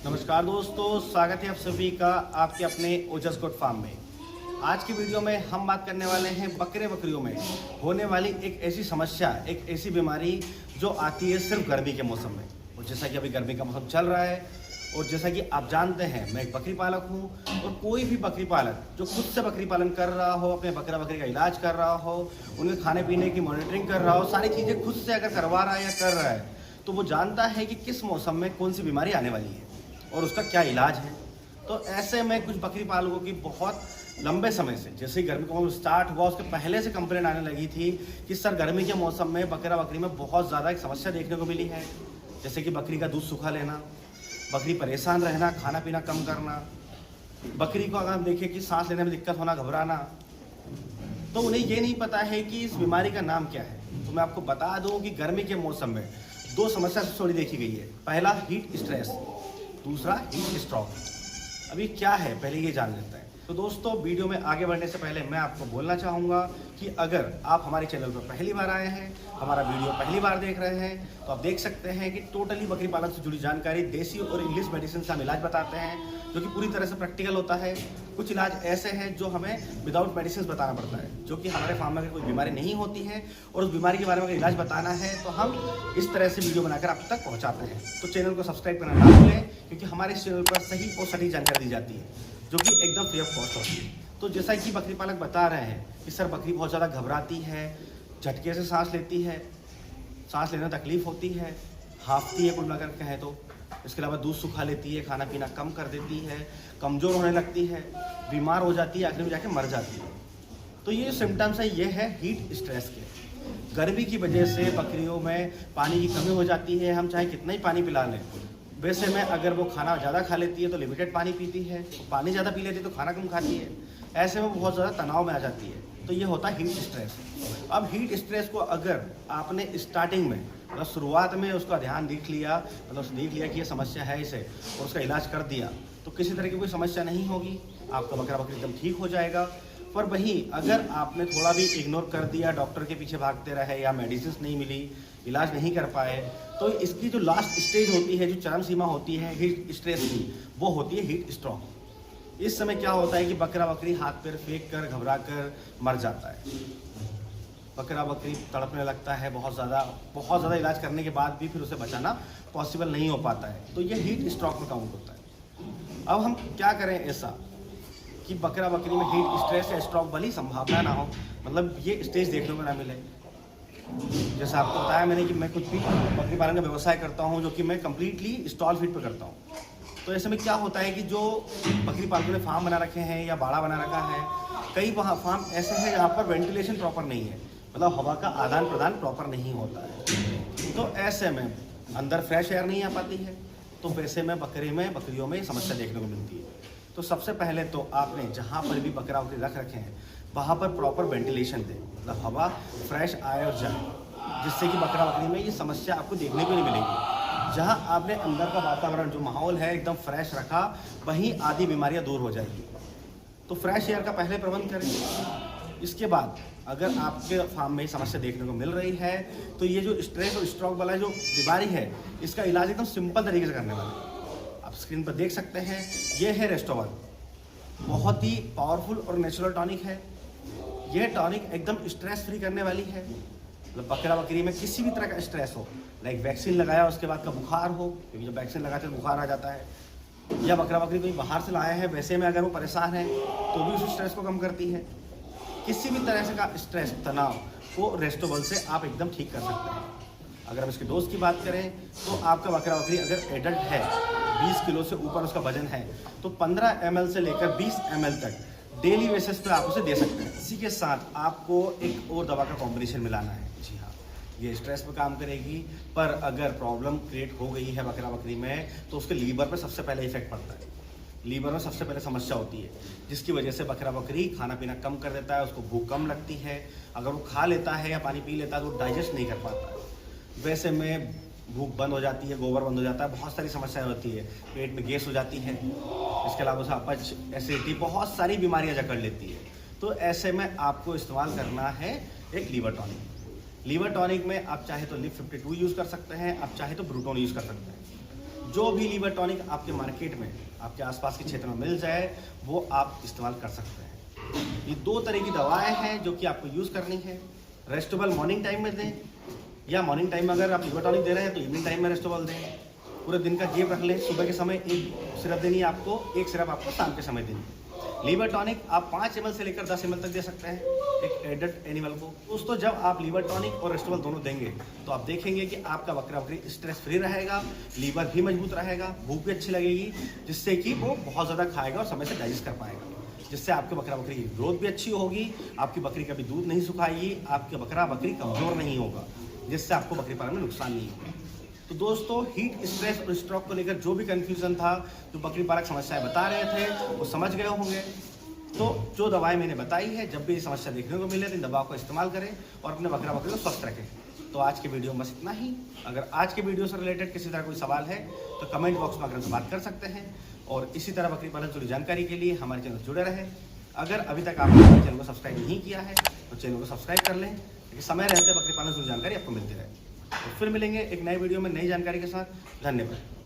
नमस्कार दोस्तों, स्वागत है आप सभी का आपके अपने ओजस गोट फार्म में। आज की वीडियो में हम बात करने वाले हैं बकरे बकरियों में होने वाली एक ऐसी समस्या, एक ऐसी बीमारी जो आती है सिर्फ गर्मी के मौसम में। और जैसा कि अभी गर्मी का मौसम चल रहा है और जैसा कि आप जानते हैं, मैं एक बकरी पालक हूँ और कोई भी बकरी पालक जो खुद से बकरी पालन कर रहा हो, अपने बकरा बकरी का इलाज कर रहा हो, उनके खाने पीने की मॉनिटरिंग कर रहा हो, सारी चीज़ें खुद से अगर करवा रहा है या कर रहा है तो वो जानता है कि किस मौसम में कौन सी बीमारी आने वाली है और उसका क्या इलाज है। तो ऐसे में कुछ बकरी पालकों की बहुत लंबे समय से, जैसे ही गर्मी का मौसम स्टार्ट हुआ उसके पहले से कंप्लेंट आने लगी थी कि सर गर्मी के मौसम में बकरा बकरी में बहुत ज़्यादा एक समस्या देखने को मिली है। जैसे कि बकरी का दूध सूखा लेना, बकरी परेशान रहना, खाना पीना कम करना, बकरी को अगर हम देखें कि सांस लेने में दिक्कत होना, घबराना। तो उन्हें ये नहीं पता है कि इस बीमारी का नाम क्या है। तो मैं आपको बता दूं कि गर्मी के मौसम में दो समस्या सबसे बड़ी देखी गई है। पहला हीट स्ट्रेस, दूसरा हीट स्ट्रोक। अभी क्या है पहले ये जान लेते हैं। तो दोस्तों, वीडियो में आगे बढ़ने से पहले मैं आपको बोलना चाहूँगा कि अगर आप हमारे चैनल पर पहली बार आए हैं, हमारा वीडियो पहली बार देख रहे हैं, तो आप देख सकते हैं कि टोटली बकरी पालन से जुड़ी जानकारी, देसी और इंग्लिश मेडिसिन से हम इलाज बताते हैं जो कि पूरी तरह से प्रैक्टिकल होता है। कुछ इलाज ऐसे हैं जो हमें विदाउट मेडिसिन बताना पड़ता है, जो कि हमारे फार्म में अगर कोई बीमारी नहीं होती है और उस बीमारी के बारे में अगर इलाज बताना है तो हम इस तरह से वीडियो बनाकर आप तक पहुँचाते हैं। तो चैनल को सब्सक्राइब करना ना भूलें, क्योंकि हमारे इस चैनल पर सही और सटीक जानकारी दी जाती है जो कि एकदम फ्री ऑफ कॉस्ट होती है। तो जैसा कि बकरी पालक बता रहे हैं कि सर बकरी बहुत ज़्यादा घबराती है, झटके से सांस लेती है, सांस लेने में तकलीफ होती है, हाँफती है कुल मिलाकर कहें तो। इसके अलावा दूध सुखा लेती है, खाना पीना कम कर देती है, कमज़ोर होने लगती है, बीमार हो जाती है, आखिर में जाके मर जाती है। तो ये सिम्टम्स है, ये है हीट स्ट्रेस के। गर्मी की वजह से बकरियों में पानी की कमी हो जाती है। हम चाहे कितना ही पानी पिला लें, वैसे में अगर वो खाना ज़्यादा खा लेती है तो लिमिटेड पानी पीती है, पानी ज़्यादा पी लेती है तो खाना कम खाती है। ऐसे में बहुत ज़्यादा तनाव में आ जाती है। तो ये होता है हीट स्ट्रेस। अब हीट स्ट्रेस को अगर आपने स्टार्टिंग में, मतलब शुरुआत में उसका ध्यान देख लिया, मतलब देख लिया कि ये समस्या है इसे, और उसका इलाज कर दिया, तो किसी तरह की कोई समस्या नहीं होगी, आपका बकरा बकरी एकदम ठीक हो जाएगा। पर वहीं अगर आपने थोड़ा भी इग्नोर कर दिया, डॉक्टर के पीछे भागते रहे या मेडिसिन नहीं मिली, इलाज नहीं कर पाए, तो इसकी जो लास्ट स्टेज होती है, जो चरम सीमा होती है हीट स्ट्रेस की, वो होती है हीट स्ट्रोक। इस समय क्या होता है कि बकरा बकरी हाथ पैर फेंक कर, घबरा कर मर जाता है। बकरा बकरी तड़पने लगता है बहुत ज़्यादा इलाज करने के बाद भी फिर उसे बचाना पॉसिबल नहीं हो पाता है। तो ये हीट स्ट्रोक में काउंट होता है। अब हम क्या करें ऐसा कि बकरा बकरी में हीट स्ट्रेस या स्ट्रोक वाली संभावना ना हो, मतलब ये स्टेज देखने को ना मिले। जैसा आपको बताया मैंने कि मैं कुछ भी बकरी पालन का व्यवसाय करता हूँ, जो कि मैं कम्प्लीटली स्टॉल फीड पर करता हूँ। तो ऐसे में क्या होता है कि जो बकरी पालकों ने फार्म बना रखे हैं या बाड़ा बना रखा है, कई वहाँ फार्म ऐसे हैं जहाँ पर वेंटिलेशन प्रॉपर नहीं है, मतलब हवा का आदान प्रदान प्रॉपर नहीं होता है। तो ऐसे में अंदर फ्रेश एयर नहीं आ पाती है, तो वैसे में बकरियों में समस्या देखने को मिलती है। तो सबसे पहले तो आपने जहाँ पर भी बकरा बकरी रख रखे हैं वहाँ पर प्रॉपर वेंटिलेशन दें, मतलब हवा फ्रेश आए और जाए, जिससे कि बकरा बकरी में ये समस्या आपको देखने को नहीं मिलेगी। जहाँ आपने अंदर का वातावरण, जो माहौल है, एकदम फ्रेश रखा, वहीं आधी बीमारियाँ दूर हो जाएगी। तो फ्रेश एयर का पहले प्रबंध करें। इसके बाद अगर आपके फार्म में समस्या देखने को मिल रही है तो ये जो स्ट्रेस और स्ट्रोक वाला जो बीमारी है, इसका इलाज एकदम सिंपल तरीके से करने वाला है। आप स्क्रीन पर देख सकते हैं, ये है रेस्टोवल। बहुत ही पावरफुल और नेचुरल टॉनिक है। यह टॉनिक एकदम स्ट्रेस फ्री करने वाली है। मतलब बकरा बकरी में किसी भी तरह का स्ट्रेस हो, लाइक वैक्सीन लगाया उसके बाद का बुखार हो, क्योंकि जब वैक्सीन लगाते हैं बुखार आ जाता है, या बकरा बकरी कोई बाहर से लाया है, वैसे में अगर वो परेशान है तो भी उस स्ट्रेस को कम करती है। किसी भी तरह से का स्ट्रेस, तनाव को रेस्टोवल से आप एकदम ठीक कर सकते हैं। अगर हम इसके डोज की बात करें तो आपका बकरा बकरी अगर एडल्ट है, 20 किलो से ऊपर उसका वजन है, तो 15 ml से लेकर 20 ml तक डेली बेसिस पे आप उसे दे सकते हैं। इसी के साथ आपको एक और दवा का कॉम्बिनेशन मिलाना है। जी हाँ, ये स्ट्रेस पर काम करेगी, पर अगर प्रॉब्लम क्रिएट हो गई है बकरा बकरी में तो उसके लीवर पर सबसे पहले इफेक्ट पड़ता है। लीवर में सबसे पहले समस्या होती है, जिसकी वजह से बकरा बकरी खाना पीना कम कर देता है, उसको भूख कम लगती है। अगर वो खा लेता है या पानी पी लेता है तो वो डाइजेस्ट नहीं कर पाता है। वैसे में भूख बंद हो जाती है, गोबर बंद हो जाता है, बहुत सारी समस्याएं होती है, पेट में गैस हो जाती है। इसके अलावा उसे अपच, एसिडिटी, बहुत सारी बीमारियां जकड़ लेती है। तो ऐसे में आपको इस्तेमाल करना है एक लीवर टॉनिक। लीवर टॉनिक में आप चाहे तो लिव 52 यूज़ कर सकते हैं, आप चाहे तो ब्रूटोन यूज़ कर सकते हैं। जो भी लीवर टॉनिक आपके मार्केट में, आपके आसपास के क्षेत्र में मिल जाए, वो आप इस्तेमाल कर सकते हैं। ये 2 तरह की दवाएं हैं जो कि आपको यूज़ करनी है। रेस्टोबल मॉर्निंग टाइम में दें, या मॉर्निंग टाइम में अगर आप लीवर टॉनिक दे रहे हैं तो इवनिंग टाइम में रेस्टोबल दें। पूरे दिन का गैप रख लें, सुबह के समय एक सिरप देनी है आपको, एक सिरप आपको शाम के समय देनी है। लीवर टॉनिक आप 5 ml से लेकर 10 ml तक दे सकते हैं एक एडल्ट एनिमल को। दोस्तों, जब आप लीवर टॉनिक और रेस्टोबल दोनों देंगे तो आप देखेंगे कि आपका बकरी स्ट्रेस फ्री रहेगा, लीवर भी मजबूत रहेगा, भूख भी अच्छी लगेगी, जिससे कि वो बहुत ज़्यादा खाएगा और समय से डाइजेस्ट कर पाएगा, जिससे आपके बकरी की ग्रोथ भी अच्छी होगी, आपकी बकरी कभी दूध नहीं सुखाएगी, आपके बकरी कमज़ोर नहीं होगा, जिससे आपको बकरी पालन में नुकसान नहीं होगा। तो दोस्तों, हीट स्ट्रेस और स्ट्रोक को लेकर जो भी कन्फ्यूज़न था, जो बकरी पालक समस्याएं बता रहे थे, वो समझ गए होंगे। तो जो दवाएं मैंने बताई है, जब भी ये समस्या देखने को मिले तो इन दवाओं का इस्तेमाल करें और अपने बकरी को स्वस्थ रखें। तो आज के वीडियो में बस इतना ही। अगर आज के वीडियो से रिलेटेड किसी तरह कोई सवाल है तो कमेंट बॉक्स में आकर हमसे बात कर सकते हैं, और इसी तरह बकरी पालन से जुड़ी जानकारी के लिए हमारे चैनल से जुड़े रहें। अगर अभी तक आपने हमारे चैनल को सब्सक्राइब नहीं किया है तो चैनल को सब्सक्राइब कर लें, ताकि समय रहते बकरी पालन से जुड़ी जानकारी आपको मिलती रहे। तो फिर मिलेंगे एक नए वीडियो में नई जानकारी के साथ। धन्यवाद।